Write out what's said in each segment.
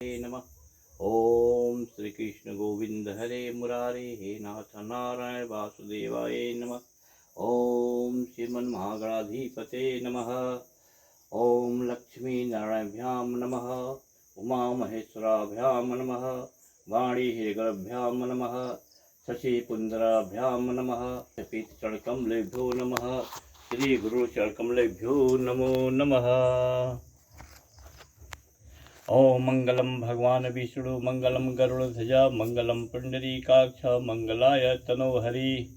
नमः। ओम श्री कृष्ण गोविंद हरे मुरारे हे नाथ नारायण वासुदेवाय नमः। ओम श्रीमन् महागणाधिपते नमः। ओम लक्ष्मी नारायणभ्यां नमः। उमा महेश्वराभ्यां नमः। वाणी हिरगभ्यां नमः। शशिपुंदराभ्यां नमः। पीतचरणकमलेभ्यो नमः। श्री गुरु चरणकमलेभ्यो नमो नमः। ओम मंगलम भगवान विष्णु मंगलम गरुड़ध्वजा मंगलम पुंडरीकाक्ष मंगलाय तनोहरि।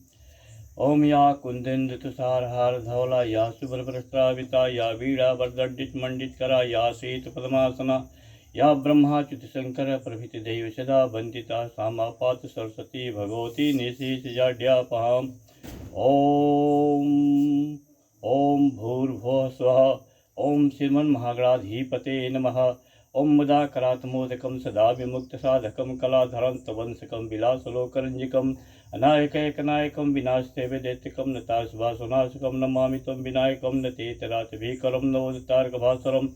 ओम या कुंदेन्द्र तुषारहार धवला या सुभ्रभ्रस्त्राविता या वीणा वरदंडित मंडितकरा या श्वेत पद्मासना या ब्रह्माच्युत शंकर प्रभृति देव सदा वंदिता सामा पात सरस्वती भगवती निशीथजाड्यापहाम्। ओम ओम भूर्भुवः स्वः। ओम श्रीमन्महागणाधिपते नमः। ओम मुदाकरात्मोदकं सदा विमुक्तसाधकं कलाधरन्तवंशकं विलासलोकरञ्जिकम् अनायकैकनायकं विनाशते वेदैत्यकं नताशुभासुनाशकं नमामि त्वं विनायकं नतेतरातभीकरं नवोदितार्कभास्वरं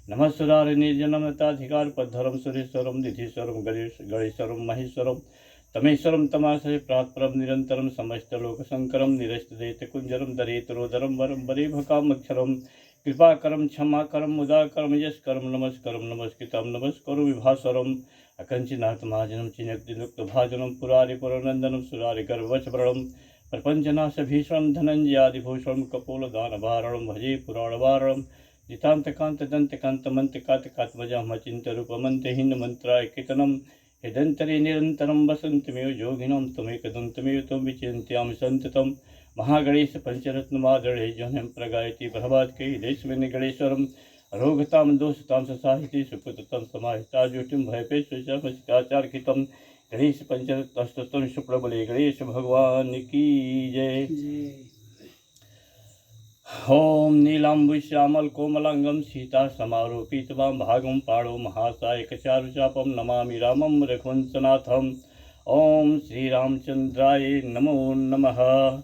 नमः सुधारनिर्जनं नताधिकारपद्धरं सुरेश्वरं निधीश्वरं गणेश्वरं महेश्वरं तमेश्वरं तमाश्रये प्रात्परं निरन्तरं समस्तलोकशङ्करं निरस्तदैत्यकुञ्जरं दरेतरोदरं वरं वरेभकामक्षरं कृपाकरं क्षमाकरं मुदाकरं यशकरं नमस्करं नमस्कृतं नमस्करो विभास्वरम् अकञ्चनाथमहाजनं चिन्यक्तिनुक्तभाजनं पुरारिपुरनन्दनं सुरारिगर्वचभरणं प्रपञ्चनाशभीषणं धनञ्जयादिभूषणं कपोलदानवारणं भजे पुराणवारणं नितान्तकान्तदन्तकान्तमन्त्रकात्मजामचिन्त्यरूपमन्त्रहीनमन्त्रायकीर्तनं हृदन्तरे निरन्तरं वसन्तमेव योगिनं त्वमेकदं तमेव त्वं विचिन्त्यामि सन्ततं। महागणेश पंचरत्नमादड़े जौनम प्रगायति प्रभात देशमें गणेश्वरम रोगताम दोषताम ससाहिति सुपुतम समाहिता ज्योतिम भयपेश्वचाचार्कितम गणेश पंचरत्नस्तोत्रम शुक्लबले गणेश भगवान की जय। ओम नीलांबु श्यामल कोमलांगम सीता समारोपितवाम भागम पाणो महासायक चारुचापम नमामि रामम रघुवंशनाथम। ओम श्री रामचंद्राय नमो नमः।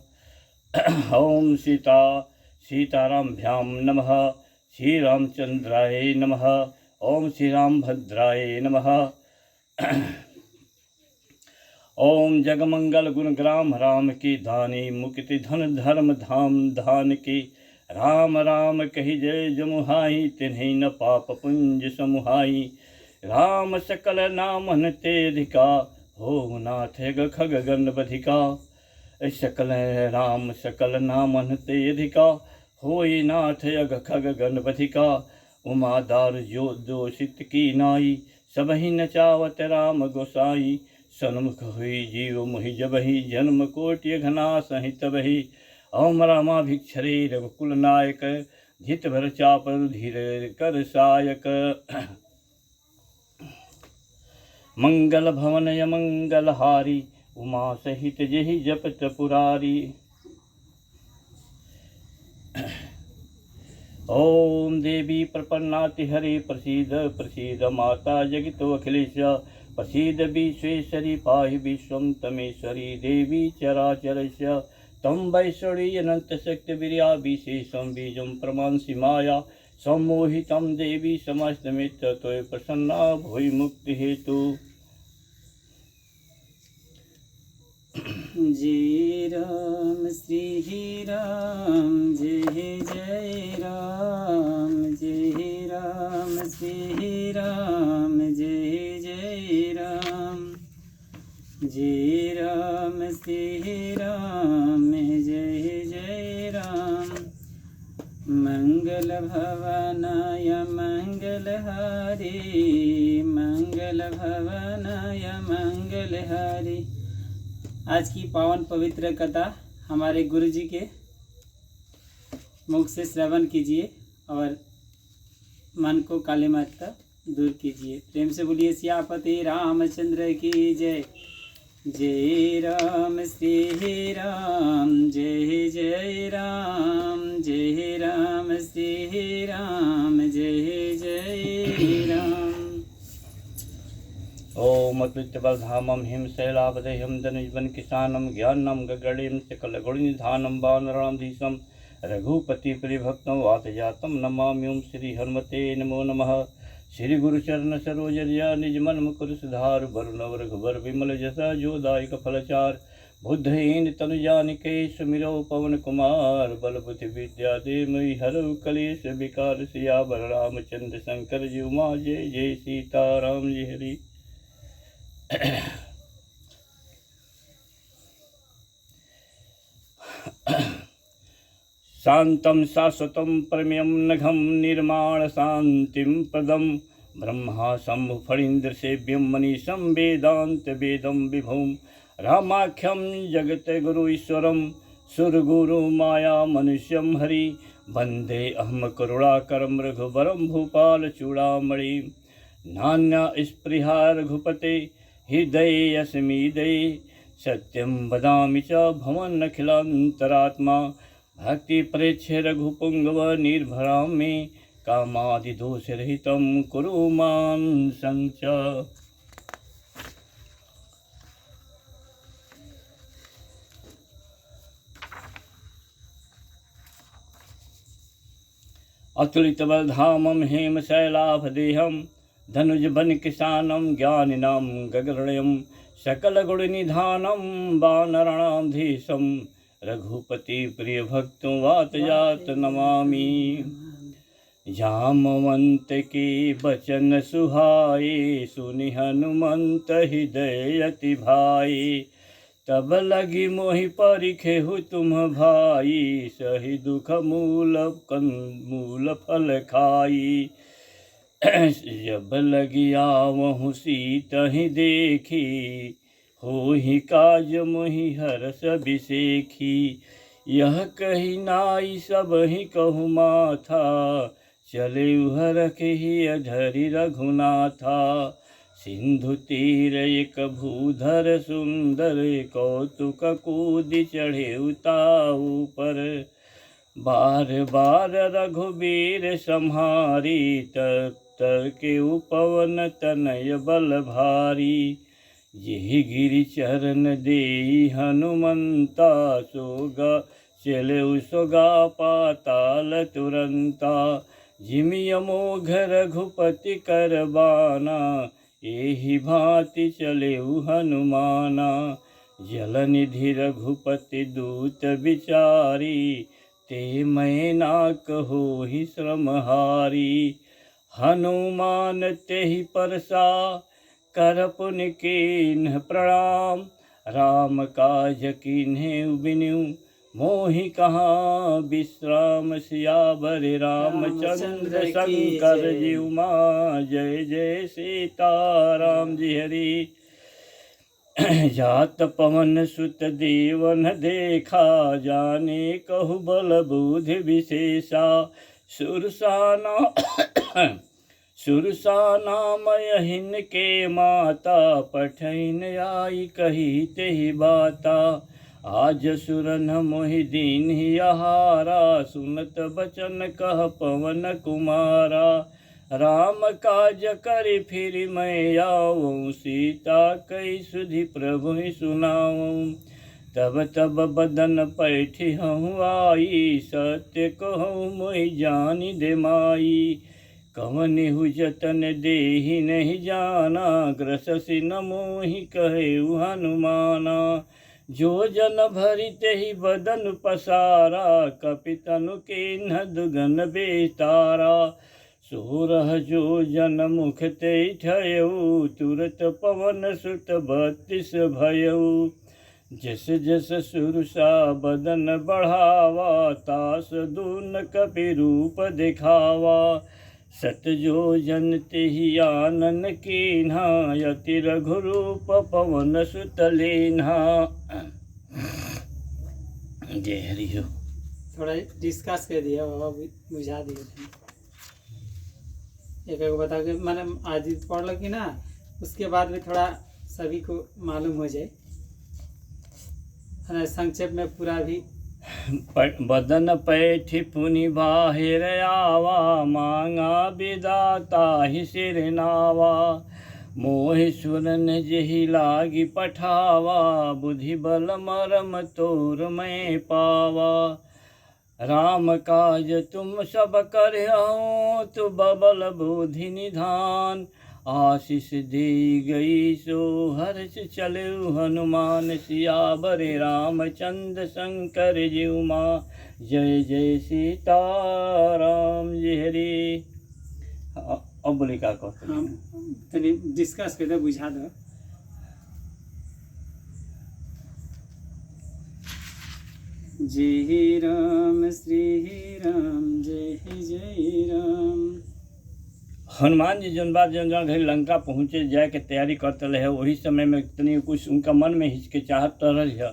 ओम सीतारामभ्यां नमः। श्री रामचंद्राय नमः। ओम श्री रामभद्राय नमः। ओम जगमंगल गुणग्राम राम की धानी मुक्ति धन धर्म धाम धान की राम राम कही जय जमुहाई तिन्हीं न पाप पुंज समुहाई राम सकल नामन तेधिका हो नाथ खग गण बधिका सकल राम सकल नामन तेधिका होई नाथ अग खग गण बधिका उमा दार जो दोषित की नाई सबहि नचावत राम गोसाई सन्मुख हुई जीव मुहि जबहि जन्म कोटि घना सहित बही ओम रामाभिक्षरे रघुकुल नायक जित भर चापल धीर कर सायक मंगल भवन मंगल हारी उमा सहित जहि जपत पुरारी। ओम देवी प्रपन्नाति हरे प्रसीद प्रसीद माता जगितो अखिलेश प्रसीद विश्वेश्वरी पाहि विश्वं तमेश्वरी देवी चराचरस्य तं वैश्वरी अनंत शक्ति वीर्या विशेषं बीजं प्रमांसि माया सम्मोहितं देवी समस्तमित त्वयि प्रसन्ना भूय मुक्ति हेतु। जय राम श्री राम जय जय राम जय राम श्री राम जय जय राम जय राम श्री राम जय जय राम मंगल भवनाय मंगलहारी मंगल भवनाय मंगलहारी। आज की पावन पवित्र कथा हमारे गुरु जी के मुख से श्रवण कीजिए और मन को काली माता दूर कीजिए। प्रेम से बोलिए सियापति रामचंद्र की जय। जय राम श्री राम जय जय राम जय राम श्री राम जय जय राम। ओम अद्वितबलधामं हिमशैलावदेहं धनुजवन किसानं ज्ञानं गगणीं सकलगुणनिधानं वानराधीशं रघुपति प्रियभक्तं वातजातं नमामि। ओं श्री हनुमते नमो नमः। श्री गुरु चरण सरोज रज निज मन मुकुर सुधार वरुण रघुबर विमल जसा जो दायक फलचार बुद्धहीन तनु जानिके सुमिरो पवन कुमार बल बुद्धि विद्या देमयि हरऊ कलेश विकार सियावर रामचंद्र शंकर जी उमा जय जय सीताराम जी हरि। शांतं शाश्वतं परमं नघं निर्माण शांतिं प्रदं ब्रह्मा शंभु फणीन्द्र सेव्यं मनीषं वेदांत वेदं विभुं रामाख्यं जगत गुरु ईश्वरं सुरगुरु माया मनुष्यं हरि वंदे अहम करुणाकरं रघुवरं भूपाल चूड़ामणि नान्या स्पृहा रघुपते हृदये अस्मिदये सत्यं वदामि च भवन्नखिलान्तरात्मा भक्ति प्रेक्ष्य रघुपुंगव निर्भरां मे कामादिदोषरहितं कुरु मां संच। अतुलितबलधामं हेमशैलाभदेहं धनुजबन किसानं ज्ञानिनां गगनयं सकलगुणनिधानं वानराणां धीशं रघुपति प्रिय भक्तों वात जात नमामि। जामवंत के बचन सुहाए सुनि हनुमंत हृदय अति भाए तब लगी मोहि परिखेहु तुम भाई सही दुख मूल फल खाई। जब लगी आवहु सीत ही देखी हो ही काज मोहि हरस बिसेखी। यह कही नाई सब ही कहु माथा चले उहर के ही अधरि रघुनाथा। सिंधु तीर एक भूधर सुंदर कौतुक कूदि चढ़े उताऊ पर बार बार रघुबीर सम्हारी तर के उपवन तनय बल भारी। यही गिरि चरण देई हनुमंता सोगा चले सोगा पाताल तुरंता। जिमि अमोघ रघुपति करबाना एहि भांति चले हनुमाना। जलनिधि रघुपति दूत विचारी ते मैं ना कहो ही श्रमहारी। हनुमान तेहि परसा कर पुनि कीन्ह प्रणाम राम काज कीन्हे बिनु मोहि कहाँ विश्राम। सियावर रामचंद्र शंकर जी उमा जय जय सीताराम जी हरि। जात पवन सुत देवन देखा जाने कहु बल बुद्धि विशेषा। सुरसा नाम यहिन के माता पठैन आई कही तेहि बाता। आज सुरन मोहि दीन ही आहारा सुनत बचन कह पवन कुमारा। राम काज करि फिर मैं आऊँ सीता कई सुधि प्रभु सुनाऊँ। तब तब बदन पैठी हूँ आई सत्य कहूँ मोहि जानि दे माई। कवनिहु जतन देहि नहीं जाना ग्रससि न मोहि कहे हनुमाना। जो जन भरि तेहि बदन पसारा कपितनु कीन्ह दुगन बेतारा। सोरह जो जन मुख ते ठयऊ तुरत पवन सुत 32 भयऊ। जस जस सुरसा बदन बढ़ावा तास दून कपि रूप दिखावा। सत जो जन तेहि आनन कीन्हा यति रघुरूप पवन सुत लीन्हा। जय हरि हो। थोड़ा डिस्कस कर दिया बाबा, बुझा दिए एक एक बता के मैंने आज पढ़ लो कि ना, उसके बाद भी थोड़ा सभी को मालूम हो जाए, है ना। संक्षेप में पूरा भी बदन पैठ पुनि बाहिर आवा मांगा विदाता ही सिर नावा। मोहि सुरन जेहि लागी पठावा बुद्धि बल मरम तोर मैं पावा। राम काज तुम सब करहु तु बबल बुद्धि निधान। आशीष दी गई सो हर्ष चलु हनुमान सियावर रामचंद्र शंकर जीव माँ। जय जय सीताराम जी हरि। अब बोली का कहते हम तनी डिस्कस कर दे बुझा दो। जय राम श्री राम जय जय राम। हनुमान जी जौन बात जौन जौन घड़ी लंका पहुँचे जाए के तैयारी करते रहे, वही समय में तनी कुछ उनका मन में हिचकिचाहट रही है।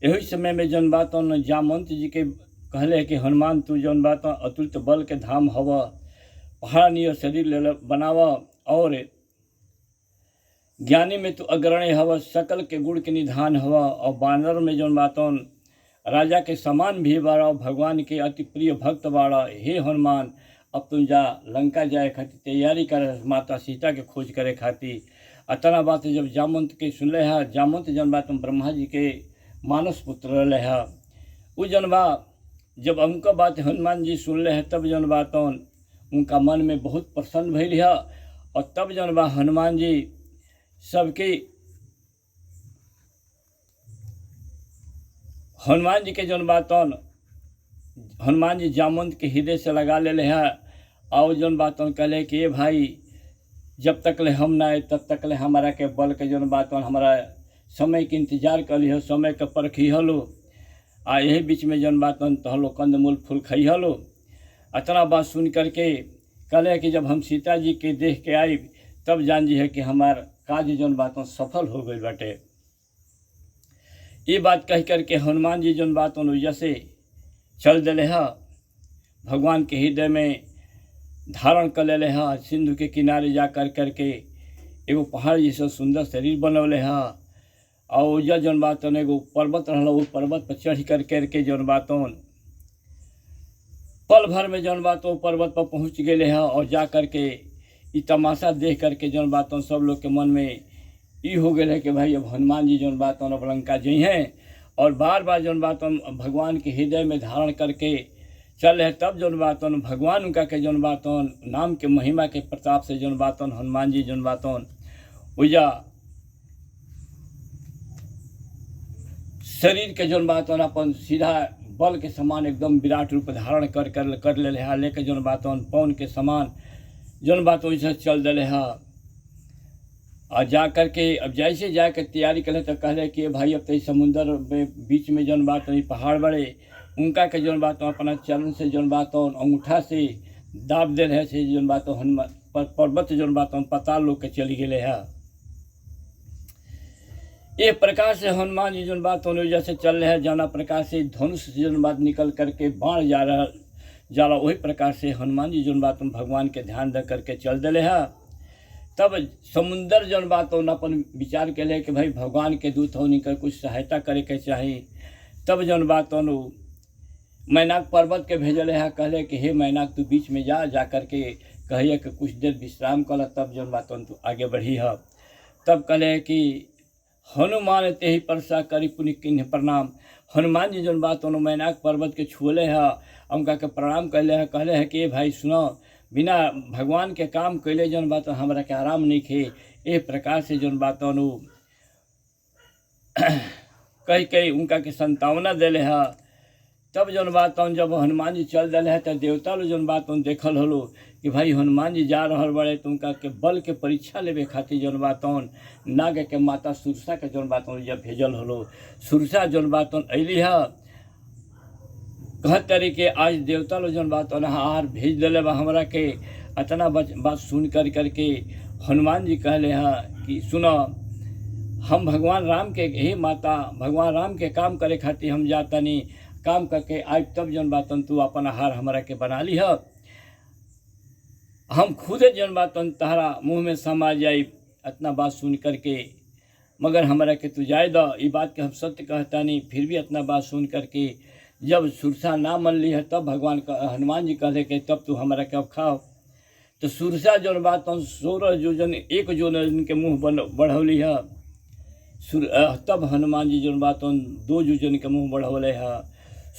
यही समय में जौन बात जामवंत जी के कहले कि हनुमान तू जौन बात अतुलित बल के धाम हव, पहाड़ नियर शरीर ले बनाव और ज्ञानी में तू अग्रणी हव, सकल के गुण के निधान हव और बानर में जौन बात राजा के समान भी बाड़ा, भगवान के अति प्रिय भक्त बाड़ा। हे हनुमान अब तुम जा लंका जाए खातिर तैयारी कर, माता सीता के खोज करे खातिर। अतना बात जब जामवंत के सुनले है, जामवंत जौन बात ब्रह्मा जी के मानस पुत्र रहे है, वो जौन बा जब उनका बात हनुमान जी सुनले है तब जौन बात उनका मन में बहुत प्रसन्न भइल है। और तब जौन बा हनुमान जी सबके हनुमान जी के जौन बात हनुमान जी जामवंत के हृदय से लगा ले है। और जौन बात कहले कि भाई जब तक ले हम ना आए तब तक ले हमारा के बल के जौन बात हमारा समय के इंतजार कर लिहो, समय के परखी हलो आ यही बीच में जौन बात तहलो कंद मूल फूल खई हलो। अतना बात सुन करके कहले कि जब हम सीता जी के देख के आई तब जान जी है कि हमार काज जौन बात सफल हो गई बाटे। ये बात कह करके हनुमान जी जौन बात वजह से चल दिले है, भगवान के हृदय में धारण कर ले है। सिंधु के किनारे जा कर करके एगो पहाड़ जैसा सुंदर शरीर बनौले है और उजा जौन बात एगो पर्वत रहा, वो पर्वत पर चढ़ कर करके जौन बात पल भर में जौन बात पर्वत पर पहुँच गए हैं। और जा करके ये तमाशा देख करके जौन बात सब लोग के मन में ये हो गए है कि भाई अब हनुमान जी जौन बात अब लंका जी हैं। और बार बार जौन बात भगवान के हृदय में धारण करके चल रहे, तब जौन बात भगवान उनका के जौन बात नाम के महिमा के प्रताप से जौन बात हनुमान जी जौन बात उजा शरीर के जौन बात अपन सीधा बल के समान एकदम विराट रूप धारण कर ले है, लेके जौन बात पवन के समान जौन बात वैसे चल दिले है। और जा करके अब जैसे जाके तैयारी करे तो कहले कि भाई अब तो समुंदर में बीच में जौन बात पहाड़ बड़े, उनका के जौन बात अपना चरण से जौन बात अंगूठा से दाब दे रहे से जौन बात हनुमान पर्वत जौन बात पताल लोग के चली गए है। ये प्रकार से हनुमान जी जौन बात वजह से चल रहे हैं, जाना प्रकार से धनुष से जौन बात निकल करके बाण जा रहा वही प्रकार से हनुमान जी जौन बात भगवान के ध्यान दे करके चल दिले है। तब समुंदर जौन बात अपन विचार के लिए कि भाई भगवान के दूत हो निकल कुछ सहायता करे के चाहिए। तब जौन बात मैनाक पर्वत के भेजले है, कहले कि हे मैनाक तू बीच में जा करके कहिए कि कुछ देर विश्राम कर, तब जौन बात तू आगे बढ़ी है। तब कहले कि हनुमान ते ही परसा करी पुनि किन्ह प्रणाम। हनुमान जी जौन बात मैनाक पर्वत के छुअले है, उनका के प्रणाम कहले है। कहले है कि भाई सुनो, बिना भगवान के काम कैले जौन बात हमरा के आराम नहीं खे। ए प्रकार से जौन बात कह के उनका के संतावना दिले है। तब जौन बात जब हनुमान जी चल दिले है तो देवता लोग जौन बात देखल हलो कि भाई हनुमान जी जा रहा बड़े, तो उनका के बल के परीक्षा लेवे खातिर जौन बात नाग के माता सुरसा के जौन बात जब भेजल हलो। सुरसा जौन बात अली है, कह तरी के आज देवता लोग जौन बात आहार भेज दिले बा हमरा के। अतना बात सुन कर करके हनुमान जी कहले हैं कि सुनो, हम भगवान राम के, हे माता भगवान राम के काम करे खातिर हम जाता नहीं, काम करके आज तब जौन बात तू अपन आहार हमरा के बना ली है। हम खुदे जौन बात तहरा मुँह में समा जाई। इतना बात सुन करके मगर हमरा के तू जाए दो, ये बात के हम सत्य कहता नहीं, फिर भी इतना बात सुन करके जब सुरसा ना मन ली है तब भगवान का हनुमान जी कहले कि तब तू हमरा के अब खाओ। तो सुरसा जौन बात 16 योजन 1 योजन के मुँह बढ़ौली है। तब हनुमान जी जौन बात 2 योजन के मुँह बढ़ौले है।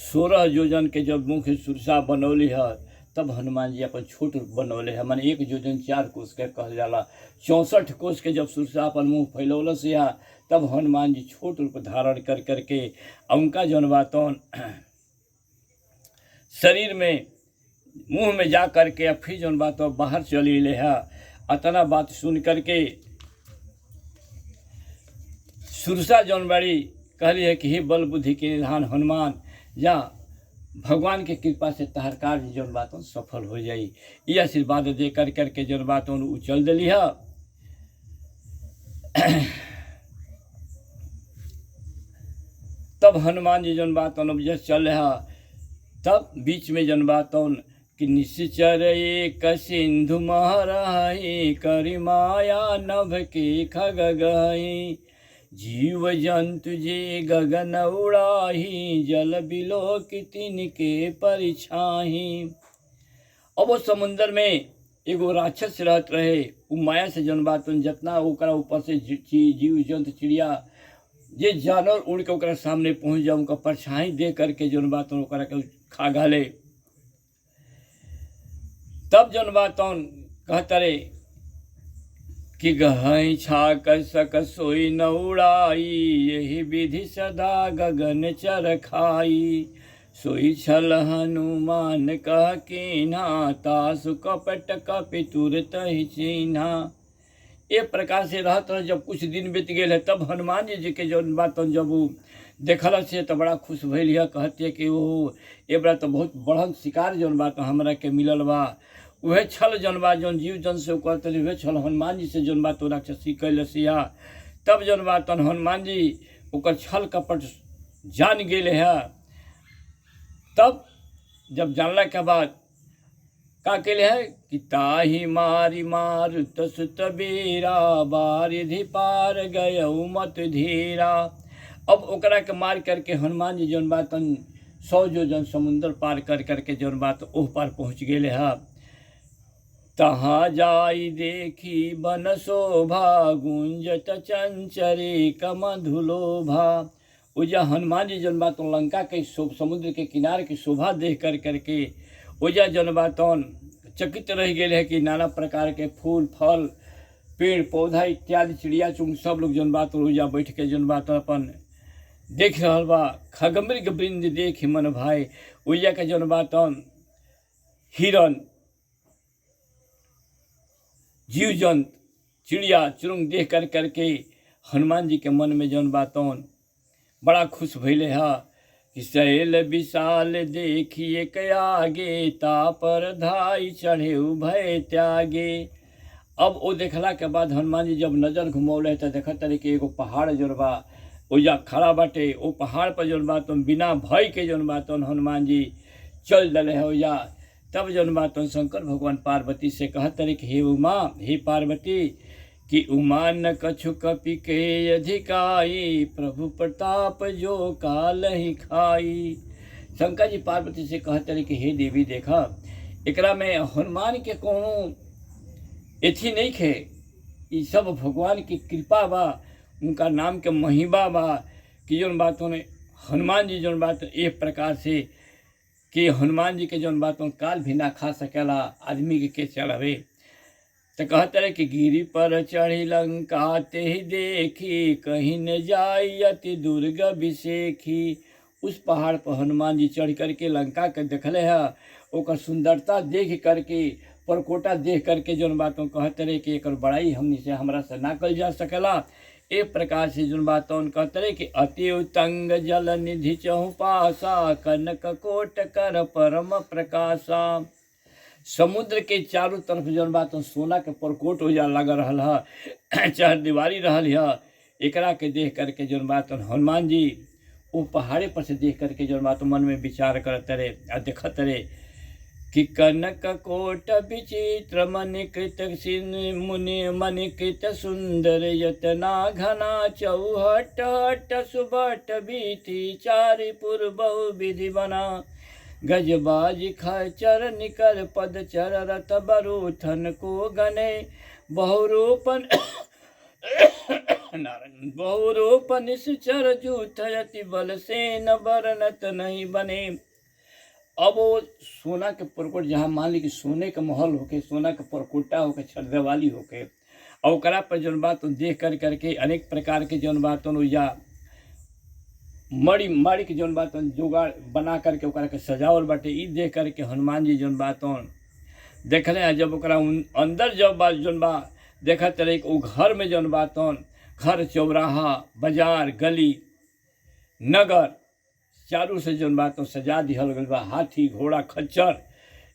16 योजन के जब मुख सुरसा बनौली है तब हनुमान जी अपन छोट रूप बनौले है। माने 1 योजन 4 कोस के कहल जाला। 64 कोस के जब सुरसा अपन मुँह फैलौलस या तब हनुमान जी छोट रूप धारण कर करके उनका जौन बातौन शरीर में मुंह में जा करके फिर जौन बात बाहर चली ले है। अतना बात सुन करके सुरसा जौन बड़ी कहली है कि हे बल बुद्धि के निधान हनुमान, या भगवान के कृपा से तहर कार्य जौन बात सफल हो जाई। ये आशीर्वाद दे कर करके जौन बात उचल दिली है। तब हनुमान जी जौन बात जब चल रहा तब बीच में जौन बात कि निश्चर एक सिंधु महराही करि माया नभ के खग गई, जीव जंतु जे गगन उड़ाही जल बिलो की तिनके परिछाही। अब वो समुंदर में एगो राक्षस रहत रहे। उ माया से जौन बात जितना ओकरा ऊपर से जीव जंतु चिड़िया जे जानवर उड़ के ओकरा सामने पहुँच जाओ उनका परछाई दे करके जौन बात ओकरा के खा गाले। तब जौन बात कहत रे कि गहई छाक सक सोई न उड़ाई, यही विधि सदा गगन चर खाई, सोई छल हनुमान कह कीन्हा, तासु कपट कपि तुरत ही चिन्हा। ये प्रकार से रहत रह। जब कुछ दिन बीत गए तब हनुमान जी के जौन बात जब वो देखल से तो बड़ा खुश भइल है। कहते कि वो ए बड़ा तो बहुत बड़न शिकार जौन बात हमरा के मिलल बा। वह छल जौन बात जौन जीव जन से कहते वह छल हनुमान जी से जौन बात राक्षसी कैलसिया। तब जौन बात हनुमान जी ओकर छल कपट जान गए है। तब जब जानला के बाद का केले है कि ताही मारी मार तसुत बेरा, बारिधि पार गय मत धीरा। अब ओकरा के मार करके हनुमान जी जौन बात 100 योजन समुंदर पार कर करके जौन बात ओह पार पहुँच गए है। तहाँ जाई देखी बन शोभा, गुंजत चंचरी कमधुलोभा। उजा हनुमान जी जौन बात लंका के समुद्र के किनारे की शोभा देख कर करके ओजा जौन बात चकित रह गए है कि नाना प्रकार के फूल फल पेड़ पौधा इत्यादि चिड़िया चुंग सब लोग जौन बात ओजा बैठ के जौन बात अपन देख रहा बा। खगमृग वृंद देख मन भाई। ओजा के जौन बात हिरन जीव जंत चिड़िया चुरुंग देख कर करके हनुमान जी के मन में जौन बात बड़ा खुश भइले है कि शैल विशाल देखिए कयागे, तापर धाई चढ़े भय त्यागे। अब वो देखला के बाद हनुमान जी जब नजर घुमौले तो देखत रहे कि एगो पहाड़ जौन बा ओजा खड़ा बाटे। वो पहाड़ पर जौन बात बिना भय के जौन बात हनुमान जी चल डले है ओजा। तब जौन बात शंकर भगवान पार्वती से कहत रहे कि हे उमा, हे पार्वती, कि उमा न कछु कपि के अधिकाई, प्रभु प्रताप जो काल ही खाई। शंकर जी पार्वती से कहते रहे कि हे देवी देखा एकरा में हनुमान के कोनो एथी नहीं खे। ये सब भगवान की कृपा बा, उनका नाम के महिमा बा कि जौन बात हनुमान जी जौन बात एक प्रकार से कि हनुमान जी के जौन बात काल भी ना खा सकेला आदमी के चढ़ावे। तो कहते रहे कि गिरी पर चढ़ी लंका ते ही देखी, कहीं न जाई अति दुर्ग विशेखी। उस पहाड़ पर हनुमान जी चढ़ करके लंका के देखले है। ओकर सुंदरता देख करके परकोटा देख करके जौन बात कहते रहे कि एकर बड़ाई हमनी से हमरा से ना कल जा सकेला। एक प्रकार से जौन बात कहते रहे कि अति उतंग जल निधि चहुपासा, कनक कोट कर परम प्रकाशा। समुद्र के चारों तरफ जौन बात सोना के परकोट हो जा लग रहा है, चाहे दीवारी रहल है। एकरा के देख करके जौन बात हनुमान जी वो पहाड़े पर से देख करके जौन बात मन में विचार करते रहे आ देखत रहे कि कनक कोट विचित्र मणिकृत मुनि मणिकृत सुंदर यतना घना, चौहट हट सुबट बीती चारिपुर बहु विधि बना। गजबाज खचर निकर पद चर रत बरूथन को गने, बहुरूपन नारायण बहुरूप निश्चर जूथयति बल से न बरनत नहीं बने। अब वो सोना के परकोट, जहाँ मान ली कि सोने के महल होके, सोना के परकोटा होके, छत दिवाली होके, और ओकरा पर जौन बात देख करके अनेक प्रकार के जौन बात या मड़ी के जौन बात जुगाड़ बना करके ओकरा के सजावल बाटे। ई देख करके हनुमान जी जौन बात देखले हैं। जब ओकरा अंदर जब बात जौन बा देखत रहे वो घर में जौन बात घर चौराहा बाजार गली नगर चारू से जौन बात सजा दिहल गल बा। हाथी घोड़ा खच्चर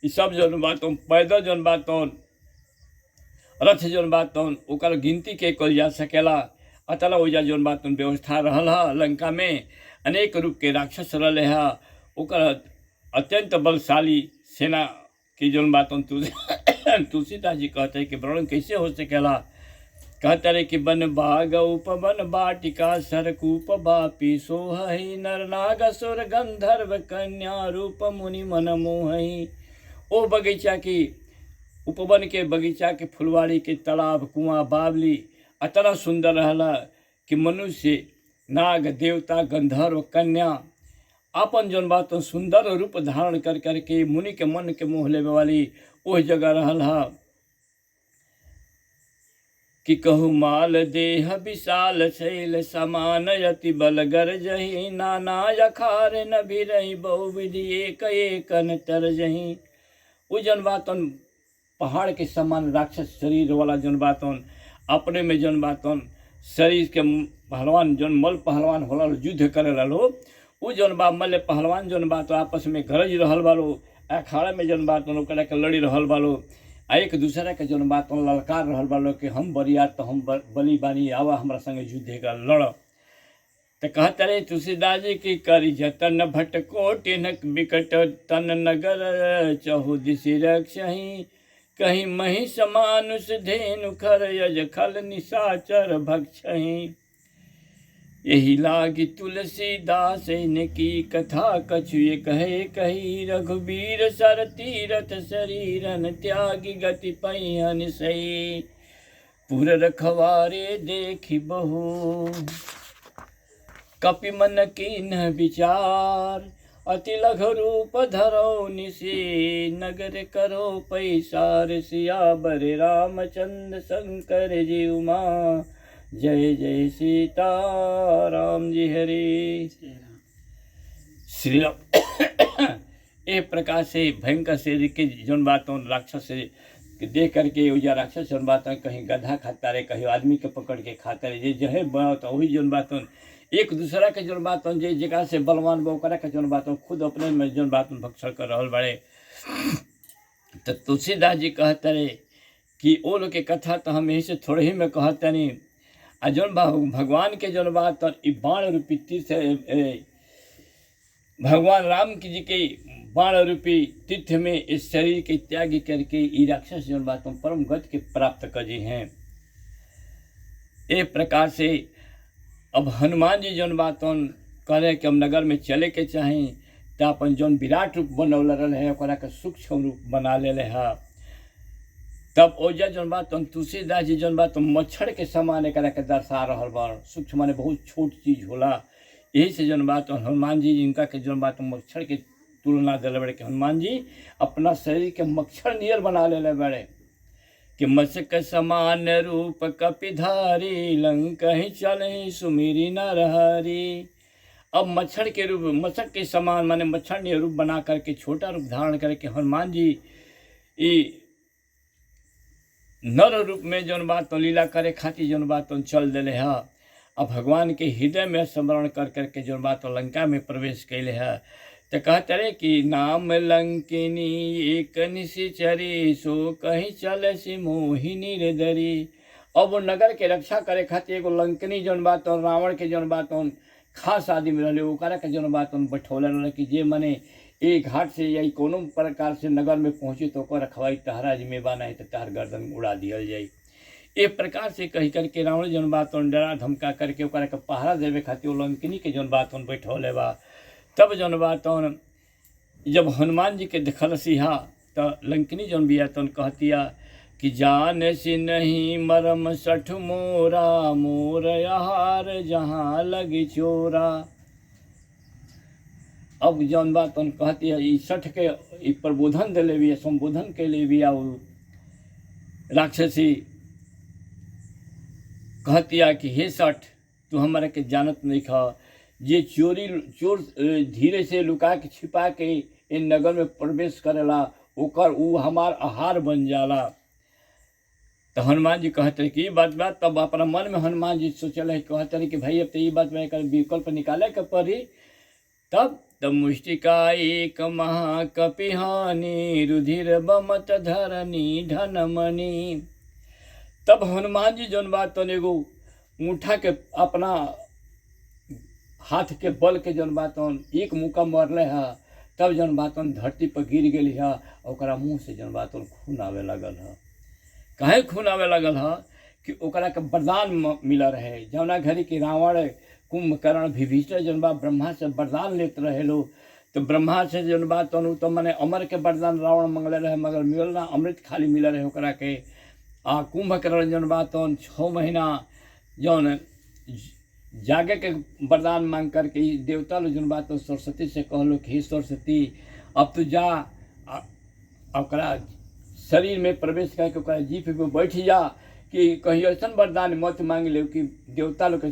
ये सब जौन बात पैदल जौन बात रथ जौन बात ओकर गिनती के कल जा सकेला। अतला ओजा जौन बात व्यवस्था रहल है। लंका में अनेक रूप के राक्षस रहे है। ओकर अत्यंत बलशाली सेना की जौन बात तुलसीदास जी कहते हैं कि वर्णन कैसे हो सकेला। कहते रहे कि बन बाग उपवन बाटिका सरकूप बापी सोहई नर नाग असुर गंधर्व कन्या रूप मुनि मन मोहई। ओ बगीचा की उपवन के बगीचा के फुलवाड़ी के तालाब कुआं बावली अतना सुंदर रहला कि मनुष्य नाग देवता गंधर्व कन्या अपन जौन बात सुंदर रूप धारण कर करके मुनि के मन के मोह लेवे वाली ओह जगह रहल है। कि कहु माल देह विशाल शैल समान यति बलगर जही नाना यखार न भी रही बहु विधि एक एकन तर जही। वो जौन बातन पहाड़ के समान राक्षस शरीर वाला जौन बातन अपने में जौन बातन शरीर के पहलवान जौन मल पहलवान होला युद्ध करे लो। वो जौन बा मल पहलवान जौन बात आपस में गरज रहल बालो। अखाड़ा में जौन बात ओकरा के लड़ी रहल बालो। आ एक दूसरे के जौन बात ललकार रहल बालो कि हम बरिया तो हम बली बानी आवा हमारा संगे युद्ध का लड़। तो कहते रहे तुलसीदास जी की करी जतन भटकोट विकट तन नगर चहु दिशि रक्षही। कहीं मही समानुष धेनु खर यज खल निशाचर भक्षही। यही लागी तुलसीदास इनकी कथा कछु ये कहे कही। रघुबीर सर तीरथ शरीरन त्यागी गति पहियन सही। पुर रखवारे देखी बहु कपि मन कीन विचार। अति लघु रूप धरो निशी नगर करो पैसार। सियावर रामचंद्र शंकर जी उमा जय जय सीता राम जी हरि श्री राम। एक प्रकार से भयंकर से के जौन बातों राक्षस से देख करके या राक्षस जौन बातों कहीं गधा खाता रहे कहीं आदमी के पकड़ के खाता रहे जहे बात वही जौन बातों एक दूसरा के जौन बातों जे जगह से बलवान बा के जौन बातों खुद अपने में जौन बातों भक्षण कर रहल बड़े। तो तुलसीदास जी कहते रहे कि ओ लोग के कथा तो हम यही से थोड़े ही में कहते नहीं। आ जौन भगवान के जौन बात ई बाण रूपी तीर्थ भगवान राम जी के बाण रूपी तीर्थ में इस शरीर के त्यागी करके ई राक्षस जौन बातों परम गति के प्राप्त कर जी हैं। एक प्रकार से अब हनुमान जी जौन बातों करे कि हम नगर में चले के चाहें तो अपन जौन विराट रूप बनौल रहे ओकरा के सूक्ष्म रूप बना ले है। तब ओजा जौन बात तुलसीदास जी जौन बात मच्छर के समान एक दर्शा रहल बा। सूक्ष्म माने बहुत छोट चीज होला। यही से जौन बात हनुमान जी इनका के जौन बात मच्छर के तुलना दिले बड़े कि हनुमान जी अपना शरीर के मच्छर नियर बना ले बड़े कि मत्स्यक समान रूप कपिधारी लंक ही चले सुमिरी नर हरि। अब मच्छर के रूप मच्छर के समान माने मच्छर नियर रूप बना करके छोटा रूप धारण करके हनुमान जी ई नर रूप में जौन बात लीला करे खातिर जौन बात चल दिले है। अब भगवान के हृदय में स्मरण कर करके जौन बात लंका में प्रवेश कैले है। तो कहते रहे कि नाम लंकिनी एक निशिचरी सो कहीं चल सी मोहिनी रे दरी। अब वो नगर के रक्षा करे खातिर एगो लंकिनी जौन बात रावण के जौन बात खास आदमी रहे ओकरा के जौन बात बैठौले रहे कि जे मने एक घाट से या कोनो प्रकार से नगर में पहुँची तो ओकर रखवाई तहरा जिम्मेवार नहीं तो तहर गर्दन उड़ा दियल जाई। एक प्रकार से कही करके रावण जौन बात डरा धमका करके ओकरा के पहरा देवे खातिर लंकिनी के जौन बात बैठौले बा। तब जौन बात जब हनुमान जी के देखल सिहा तो लंकिनी जौन बिया तो कहतिया कि जान से नहीं मरम सठ मोरा, मोर आहार जहाँ लग चोरा। अब जौन बात उन कहती है ई सठ के ई प्रबोधन दिले भी, संबोधन के लिए भी आओ राक्षसी कहती है कि हे सठ, तू हमारे के जानत नहीं खा, ये चोर धीरे से लुका के छिपा के इन नगर में प्रवेश करेला, ओकर ऊ हमार आहार बन जाला। तो हनुमान जी कहते कि बात तब अपना मन में हनुमान जी सोचल कहते कि भाई अब तो ये बात में एकर विकल्प निकाले के पड़ी। तब मुष्टिका एक महाकपिहानी, रुधिर बमत धरनी धनमणि। तब हनुमान जी जौन बात तो एगो ऊँठा के अपना हाथ के बल के जौन बात एक मुक्का मरले है। तब जौन बात धरती पर गिर गई है, ओकरा मुँह से जौन बात खून आवे लगल है। काहे खून आवे लगल है कि ओकरा के वरदान मिला रहे, जौना घड़ी के रावण कुंभकर्ण विभीषण जौन बा ब्रह्मा से वरदान लेते रहे लोग। तो ब्रह्मा से जौन बात तो मने अमर के वरदान रावण मंगले रहे, मगर मिलल ना, अमृत खाली मिला रहे ओकरा के। आ कुंभकर्ण जौन बात 6 महीना जौन जागे के वरदान मांग करके देवता लोग जौन बात सरस्वती से कहलो कि हे सरस्वती, अब तू जा ओकरा शरीर में प्रवेश करके ओकरा जीभ पे बैठ जा कि कहीं ऐसा वरदान मत मांग ले कि देवता लोग के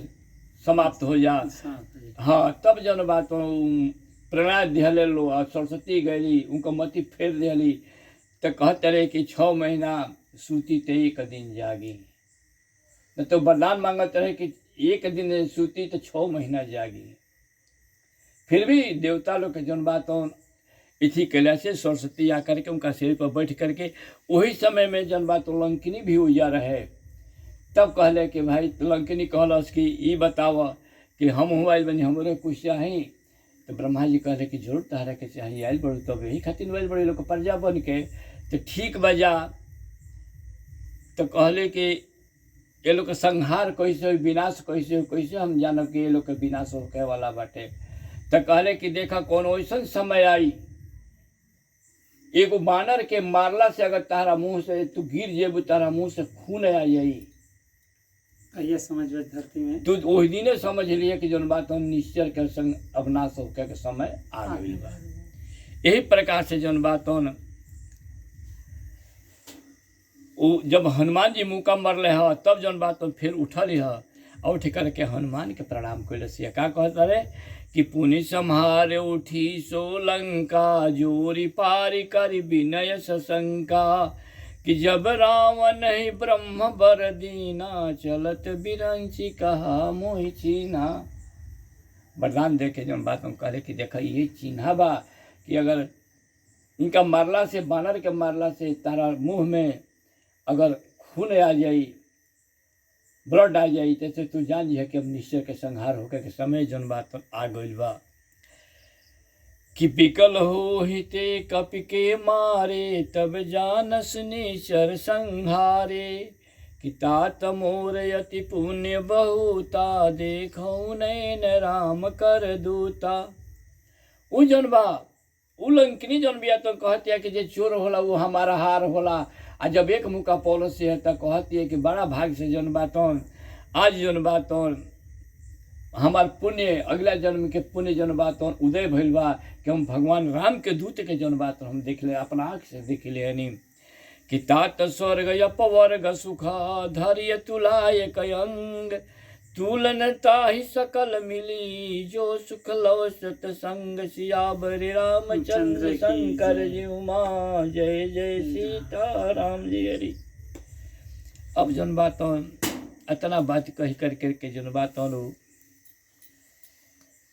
समाप्त हो जा। हाँ, तब जौन बात प्रणय दिहले लो और सरस्वती गई उनको मति फेर दिली। तो कहते रहे कि 6 महीना सूती तो 1 दिन जागी, न तो वरदान मांगते रहे कि 1 दिन सूती तो 6 महीना जागी। फिर भी देवता लोग के जौन बात इसी कैला से सरस्वती आकर के उनका सिर पर बैठ करके वही समय में जौन बात लंकिनी भी उजा रहे। तब कहले कि भाई लंकिनी कहलस कि ई बताव कि हम आयल बनी, हमरे कुछ चाही। तो ब्रह्मा जी कहले कि जरूर तहरा के चाहिए, आयल बड़ू तब यही खातिर आयल बड़ी लोग प्रजा बन के। तो ठीक बजा। तो कहले कि ये लोग के संहार कैसे हो, विनाश कैसे हो, कैसे हम जानब कि ये लोग के विनाश होके वाला बाटे। तो कहले कि देखा कौन ऐसा समय आई, एगो बानर के मारला से अगर तारा मुंह से तू गिर जेबू, तारा मुंह से खून आ जाई। ये समझ धरती में तू वही दिने समझ लिए कि जौन बात निश्चर के संग अवनाश होके के समय आ गई बा। यही प्रकार से जौन बात जब हनुमान जी मुका मरले ह, तब जौन बात फिर उठल ह, उठ करके हनुमान के प्रणाम कैलस। का कहता रे कि पुनि सम्हारे उठी सो लंका, जोरी पारी करि विनय सशंका। कि जब रावण ही ब्रह्म बर दीना, चलत बिरंची कहा मोहि चीना। वरदान दे के जौन बात हम कहले कि देखा ये चिन्हा बा कि अगर इनका मारला से, बानर के मारला से तारा मुंह में अगर खून आ जाई, ब्लड आ जाई, तैसे तू जान जी है कि अब निश्चय के संहार होकर के समय जौन बात आ गइल बा। कि बिकल हो हिते कपि के मारे, तब जानस निश्चर संहारे। कि तात मोर यति पुण्य बहुता, देखौ नैन राम कर दूता। उ जौन बा उ लंकिनी जौन बिया तो कहती है कि जे चोर होला वो हमारा हार होला। आ जब एक मुका पौलो से है तो कहती है कि बड़ा भाग से जौन बात आज जौन बात हमार पुण्य, अगला जन्म के पुण्य जौन बात उदय भइल बा कि हम भगवान राम के दूत के जौन बात हम देख ले, अपना आँख से देख ले हनी। कि तात स्वर्ग अपवर्ग सुख, धैर्य तुलाय कयंग। तुलन ताहि सकल मिली, जो सुख लव सतसंग। सियावर रामचंद्र शंकर जी उमा, जय जय सीता राम जी हरि। अब जौन बात इतना बात कह कर के जौन बात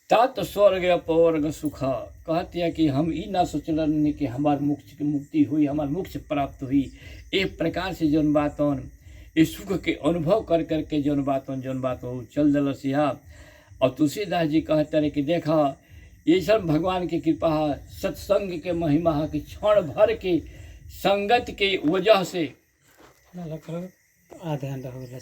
तात स्वर्ग अपवर्ग सुख कहती है कि हम ई ना सोचलन कि हमार मोक्ष की मुक्ति हुई, हमार मोक्ष प्राप्त हुई। एक प्रकार से जौन बात इस सुख के अनुभव कर करके जौन बात चल दिलस यहाँ। और तुलसीदास जी कहते रहे कि देखा ये सब भगवान की कृपा है, सत्संग के महिमा है कि क्षण भर के संगत के वजह से आधा घंटा हो गया।